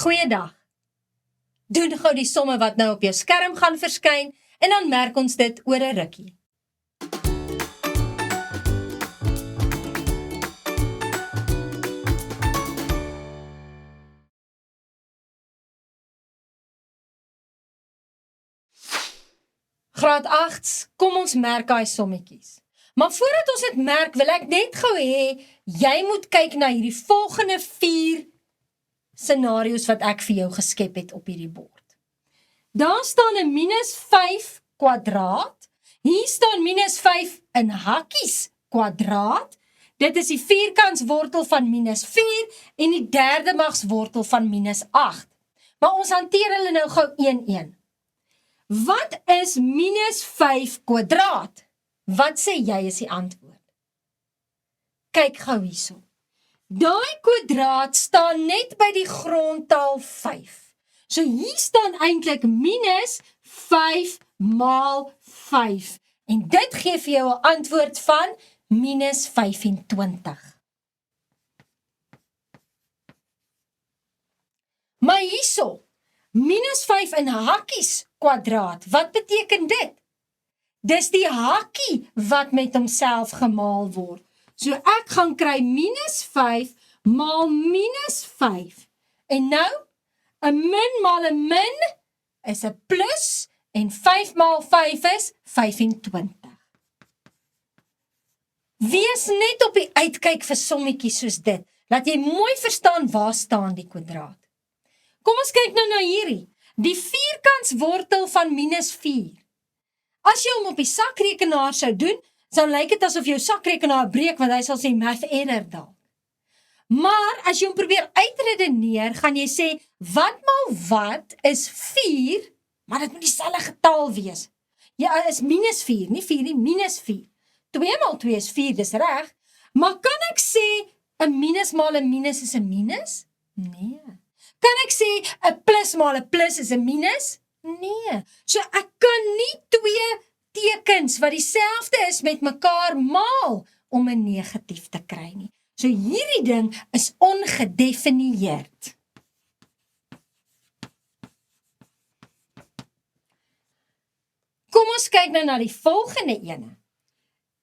Goeiedag. Doen gou die somme wat nou op jou skerm gaan verskyn en dan merk ons dit oor 'n rukkie. Graad 8, kom ons merk daai sommetjies. Maar voordat ons dit merk, wil ek net gou hê, jy moet kyk na hierdie volgende 4 scenario's wat ek vir jou geskep het op hierdie bord. Daar staan 'n -5 kwadraat, hier staan -5 in hakkies kwadraat, dit is die vierkantswortel van -4 en die derde magswortel van -8. Maar ons hanteer hulle nou gou 1-1. Wat is -5 kwadraat? Wat sê jy is die antwoord? Kyk gou hierso. Daai kwadraat staan net by die grondtal 5. So hier staan eintlik -5 maal 5. En dit gee vir jou 'n antwoord van -25. Maar hierso, -5 in hakkies kwadraat, wat beteken dit? Dis die hakkie wat met homself gemaal word. So ek gaan kry -5 maal -5. En nou, 'n min maal 'n min is 'n plus en 5 maal 5 is 25. Wees net op die uitkyk vir sommetjies soos dit, laat jy mooi verstaan waar staan die kwadraat. Kom ons kyk nou na hierdie, die vierkantswortel van -4. As jy hom op die sakrekenaar sou doen, sou lyk dit asof jou sakrekenaar breek, want hy sal sê math error dalk. Maar as jy hom probeer uitredeneer, gaan jy sê, wat maal wat is 4, maar dit moet dieselfde getal wees. Ja, is -4, nie 4 nie, -4. 2 maal 2 is 4, dis reg. Maar kan ek sê, 'n minus maal 'n minus is 'n minus? Nee. Kan ek sê, 'n plus maal 'n plus is 'n minus? Nee. So ek kan nie 2 tekens wat dieselfde is met mekaar maal om 'n negatief te kry nie. So hierdie ding is ongedefinieerd. Kom ons kyk nou na die volgende ene.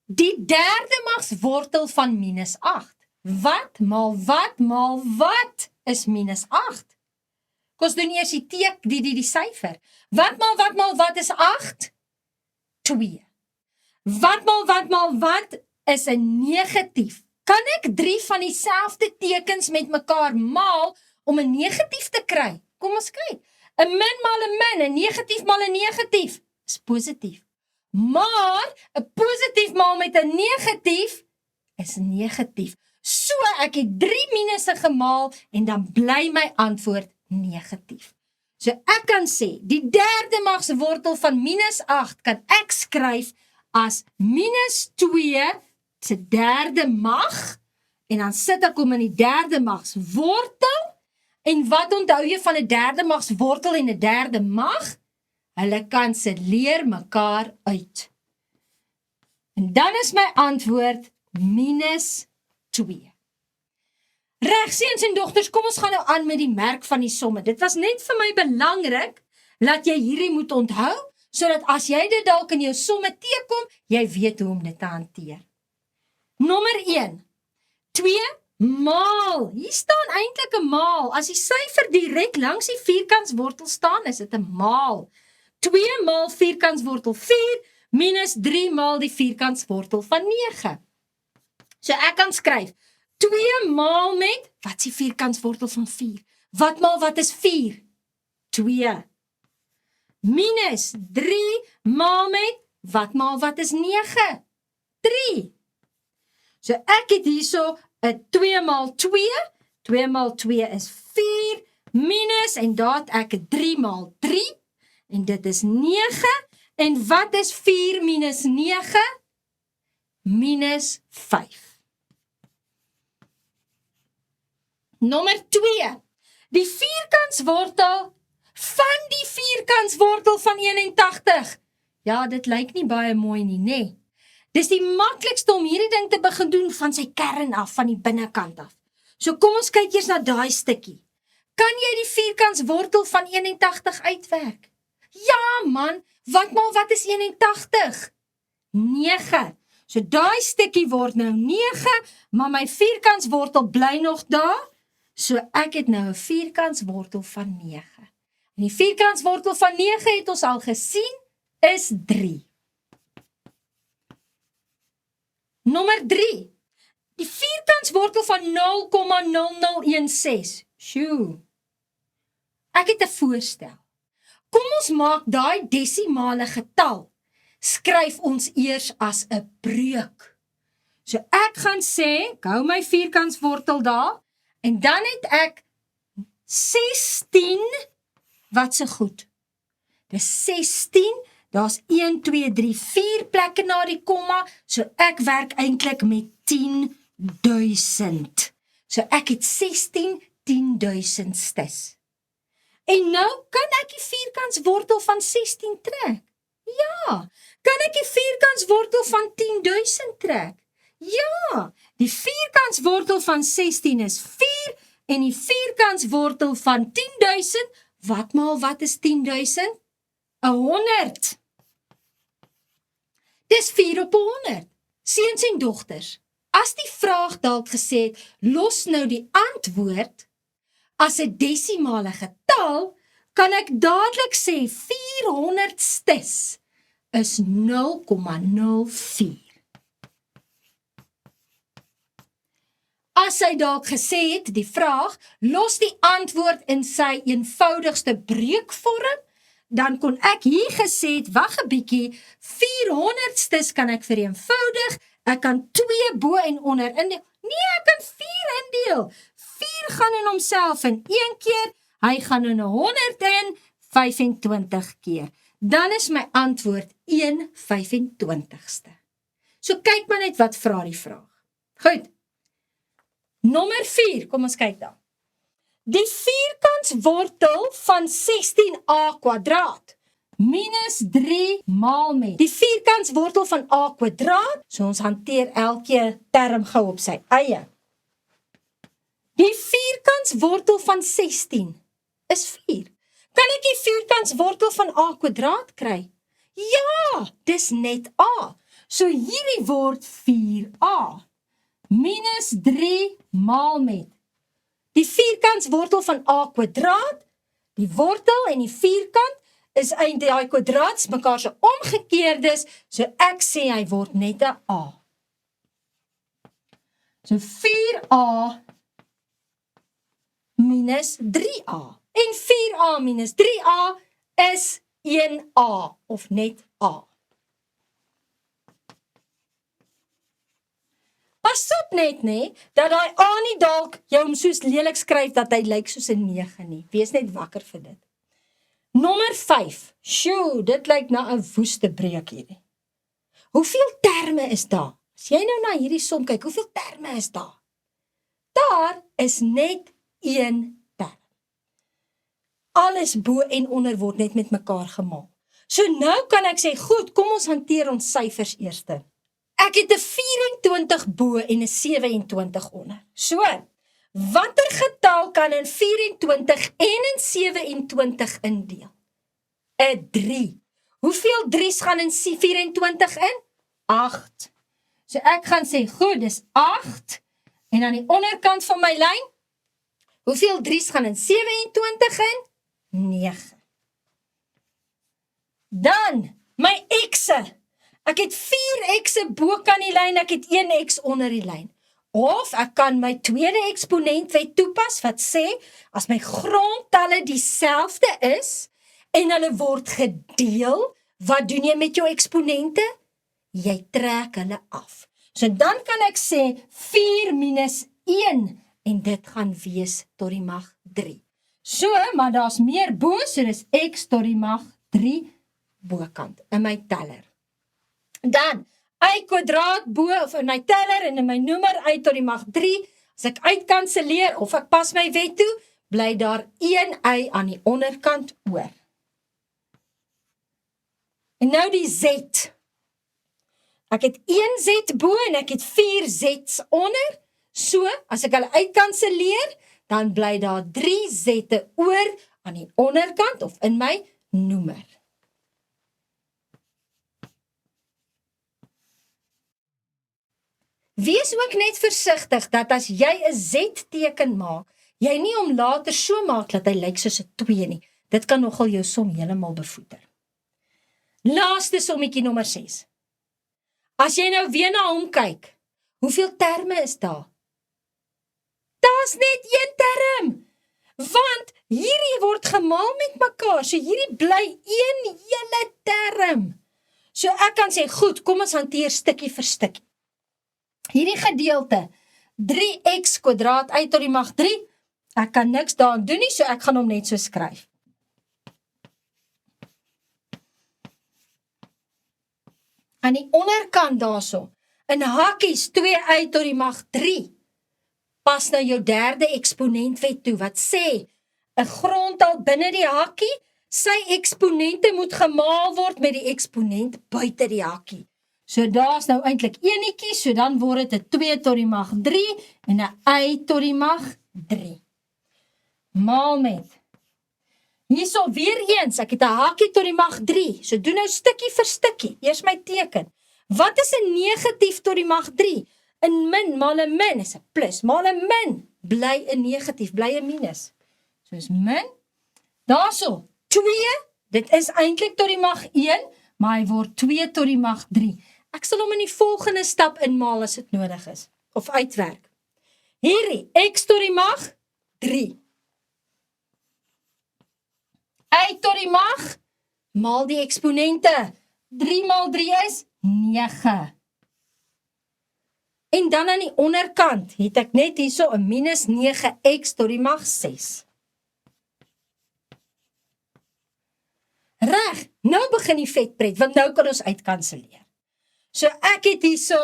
Die derde magswortel van -8. Wat maal wat maal wat is -8? Kom ons doen eers die syfer. Wat maal wat is 8? 2. Wat maal wat is 'n negatief? Kan ek 3 van dieselfde tekens met mekaar maal om 'n negatief te kry? Kom ons kyk. 'n min maal 'n min, 'n negatief maal 'n negatief is positief. Maar 'n positief maal met 'n negatief is negatief. So ek het 3 minusse gemaal en dan bly my antwoord negatief. So ek kan sê, die derde magswortel van -8 kan ek skryf as -2 se derde mag, en dan sit ek hom in die derde magswortel, en wat onthou jy van 'n derde magswortel en 'n derde mag? Hulle kanselleer mekaar uit. En dan is my antwoord -2. Reg, seuns en dogters, kom ons gaan nou aan met die merk van die somme. Dit was net vir my belangrik, dat jy hierdie moet onthou, sodat as jy dit dalk in jou somme teekom, jy weet hoe om dit te hanteer. Nommer 1, 2 maal, hier staan eintlik 'n maal, as die syfer direk langs die vierkantswortel staan, is dit 'n maal. 2 maal vierkantswortel 4, minus 3 maal die vierkantswortel van 9. So ek kan skryf, 2 maal met, wat is die vierkantswortel van 4? Wat maal wat is 4? 2. Minus 3 maal met, wat maal wat is 9? 3. So ek het hierso 'n 2 maal 2, 2 maal 2 is 4, minus, en daar het ek 'n 3 maal 3, en dit is 9, en wat is 4 minus 9? Minus 5. Nommer 2, die vierkantswortel van die vierkantswortel van 81. Ja, dit lyk nie baie mooi nie, nê? Dis die maklikste om hierdie ding te begin doen van sy kern af, van die binnekant af. So kom ons kyk eers na daai stukkie. Kan jy die vierkantswortel van 81 uitwerk? Ja man, wat is 81? 9. So daai stukkie word nou 9, maar my vierkantswortel bly nog daar, so ek het nou 'n vierkantswortel van 9. En die vierkantswortel van 9 het ons al gesien, is 3. Nommer 3. Die vierkantswortel van 0,0016. Sjoe. Ek het 'n voorstel. Kom ons maak daai desimale getal. Skryf ons eers as 'n breuk. So ek gaan sê, ek hou my vierkantswortel daar, en dan het ek 16, wat se goed? Dis 16, daar's 1, 2, 3, 4 plekke na die komma, so ek werk eintlik met 10.000. So ek het 16 10.000stes. En nou kan ek die vierkantswortel van 16 trek. Ja, kan ek die vierkantswortel van 10.000 trek? Ja, die vierkantswortel van 16 is 4 en die vierkantswortel van 10.000, wat maal wat is 10.000? 100. Dis 4 op 100. Seuns en dogters, as die vraag dalk gesê het, los nou die antwoord as 'n desimale getal, kan ek dadelik sê 400stes is 0,04. As hy dalk gesê het, die vraag, los die antwoord in sy eenvoudigste breekvorm, dan kon ek hier gesê het, wag 'n bietjie, 400stes kan ek vereenvoudig, ek kan 2 bo en onder indeel. Nee, ek kan 4 indeel. 4 gaan in homself in 1 keer, hy gaan in 100 in 25 keer. Dan is my antwoord 1/25ste. So kyk maar net wat vra die vraag. Goed. Nommer 4, kom ons kyk daar. Die vierkantswortel van 16a kwadraat minus 3 maal met die vierkantswortel van a kwadraat, so ons hanteer elke term gou op sy eie. Die vierkantswortel van 16 is 4. Kan ek die vierkantswortel van a kwadraat kry? Ja, dis net a. So hierdie word 4a minus 3 maal met die vierkantswortel van a kwadraat, die wortel en die vierkant is eintlik daai kwadraats mekaar se omgekeerdes, so ek sê hy word net 'n a. So 4a minus 3a. En 4a minus 3a is 1a of net a. Pas op net dat daai a nie dalk jou hom soos lelik skryf dat hy lyk soos 'n 9 nie. Wees net wakker vir dit. Nommer 5. Sjoe, dit lyk na 'n woeste breek hierdie. Hoeveel terme is daar? As jy nou na hierdie som kyk, hoeveel terme is daar? Daar is net 1 term. Alles bo en onder word net met mekaar gemaak. So nou kan ek sê, goed, kom ons hanteer ons syfers eerste. Ek het 'n 24 bo en 'n 27 onder. So, watter getal kan in 24 en in 27 indeel? 'n 3. Hoeveel 3's gaan in 24 in? 8. So ek gaan sê, goed, dis 8. En aan die onderkant van my lyn, hoeveel 3's gaan in 27 in? 9. Dan, my x'e. Ek het 4 x'e bo kan die lyn, ek het 1 x onder die lyn. Of ek kan my tweede eksponentwet toepas wat sê, as my grondtalle dieselfde is, en hulle word gedeel, wat doen jy met jou eksponente? Jy trek hulle af. So dan kan ek sê 4 minus 1 en dit gaan wees tot die mag 3. So, maar daar's meer bo, so dis x tot die mag 3 bokant in my teller. Dan, y kwadraat bo of in my teller en in my noemer y tot die mag 3, as ek uitkanseleer of ek pas my wet toe, bly daar 1 y aan die onderkant oor. En nou die z. Ek het 1 z bo en ek het 4 z's onder. So, as ek hulle uitkanseleer, dan bly daar 3 zette oor aan die onderkant of in my noemer. Wees ook net versigtig dat as jy 'n Z-teken maak, jy nie hom later so maak dat hy lyk soos 'n 2 nie. Dit kan nogal jou som heeltemal bevoeder. Laaste sommetjie nommer 6. As jy nou weer na hom kyk, hoeveel terme is daar? Daar's net 1 term, want hierdie word gemaal met mekaar, so hierdie bly 1 hele term. So ek kan sê, goed, kom ons hanteer stukkie vir stukkie. Hierdie gedeelte, 3x² uit tot die mag 3, ek kan niks daaraan doen nie, so ek gaan hom net so skryf. Aan die onderkant daarso, in hakies 2 uit tot die mag 3, pas nou jou derde eksponentwet toe, wat sê, 'n grondtal binne die hakkie, sy eksponente moet gemaal word met die eksponent buite die hakkie. So daar's nou eintlik enetjie, so dan word dit 'n 2 tot die mag 3 en 'n y tot die mag 3. Maal met. Hierso weer eens, ek het 'n hakkie tot die mag 3, so doen nou stukkie vir stukkie, eers my teken. Wat is 'n negatief tot die mag 3? 'n min maal 'n min is 'n plus, maal 'n min bly 'n negatief, bly 'n minus. So is min, daarso, 2, dit is eintlik tot die mag 1, maar hy word 2 tot die mag 3. Ek sal hom in die volgende stap inmaal as dit nodig is, of uitwerk. Hierdie, x tot die mag 3. Y tot die mag, maal die eksponente. 3 maal 3 is 9. En dan aan die onderkant het ek net hierso 'n minus 9x tot die mag 6. Reg, nou begin die vetpret, want nou kan ons uitkanselleer. So ek het hierso,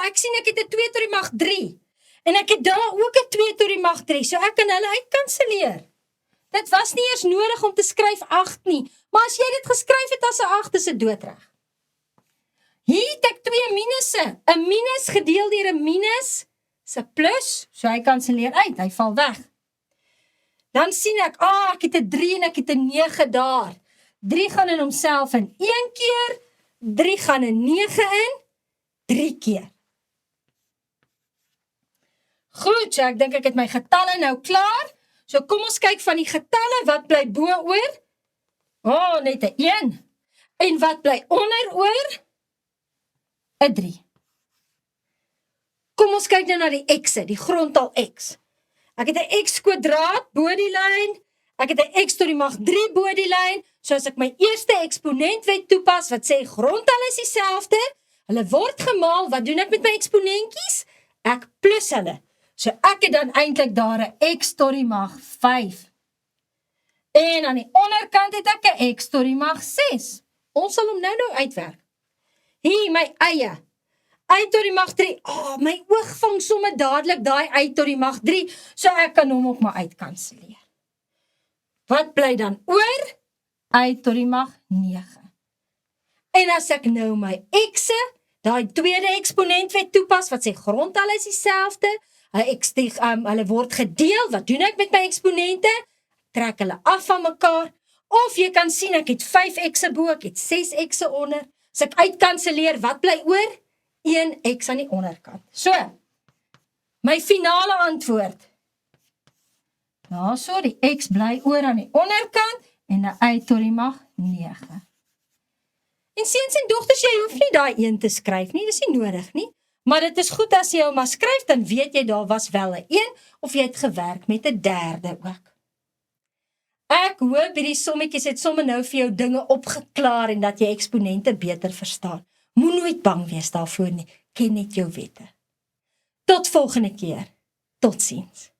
ek sien ek het 'n 2 tot die mag 3. En ek het daar ook 'n 2 tot die mag 3, so ek kan hulle uitkanselleer. Dit was nie eers nodig om te skryf 8 nie, maar as jy dit geskryf het as 'n 8, is dit doodreg. Hier het ek 2 minusse, 'n minus gedeel deur 'n minus, is 'n plus, so hy kanselleer uit, hy val weg. Dan sien ek, ek het 'n 3 en ek het 'n 9 daar. 3 gaan in homself in 1 keer, 3 gaan in 9 in, 3 keer. Goed, so ek dink ek het my getalle nou klaar. So kom ons kyk van die getalle, wat bly bo oor? Net 'n 1. En wat bly onder oor? 'n 3. Kom ons kyk nou na die x'e, die grondtal x. Ek het 'n x² bo die lyn, ek het 'n x tot die mag 3 bo die lyn, so as ek my eerste eksponentwet toepas, wat sê grondtal is dieselfde, hulle word gemaal, wat doen ek met my eksponentjies? Ek plus hulle. So ek het dan eintlik daar 'n x tot die mag 5. En aan die onderkant het ek 'n x tot die mag 6. Ons sal hom nou uitwerk. Hier, my eie. Y tot die mag 3. My oog vang sommer dadelik daai y tot die mag 3, so ek kan hom ook maar uitkanselleer. Wat bly dan oor? Y tot die mag 9. En as ek nou my x'e, daai tweede eksponentwet toepas, wat sê grondtal is dieselfde, hulle word gedeel, wat doen ek met my eksponente? Trek hulle af van mekaar, of jy kan sien, ek het 5x'e bo, ek het 6x'e onder, as ek uitkanselleer, wat bly oor? 1x aan die onderkant. So, my finale antwoord. Daarso, die x bly oor aan die onderkant, en die y tot die mag 9. En seuns en dogters, jy hoef nie daai 1 te skryf nie, dis nie nodig nie. Maar dit is goed as jy hom maar skryf, dan weet jy daar was wel 'n 1, of jy het gewerk met 'n derde ook. Ek hoop hierdie sommetjies het sommer nou vir jou dinge opgeklaar en dat jy eksponente beter verstaan. Moenie nooit bang wees daarvoor nie, ken net jou wette. Tot volgende keer. Totsiens.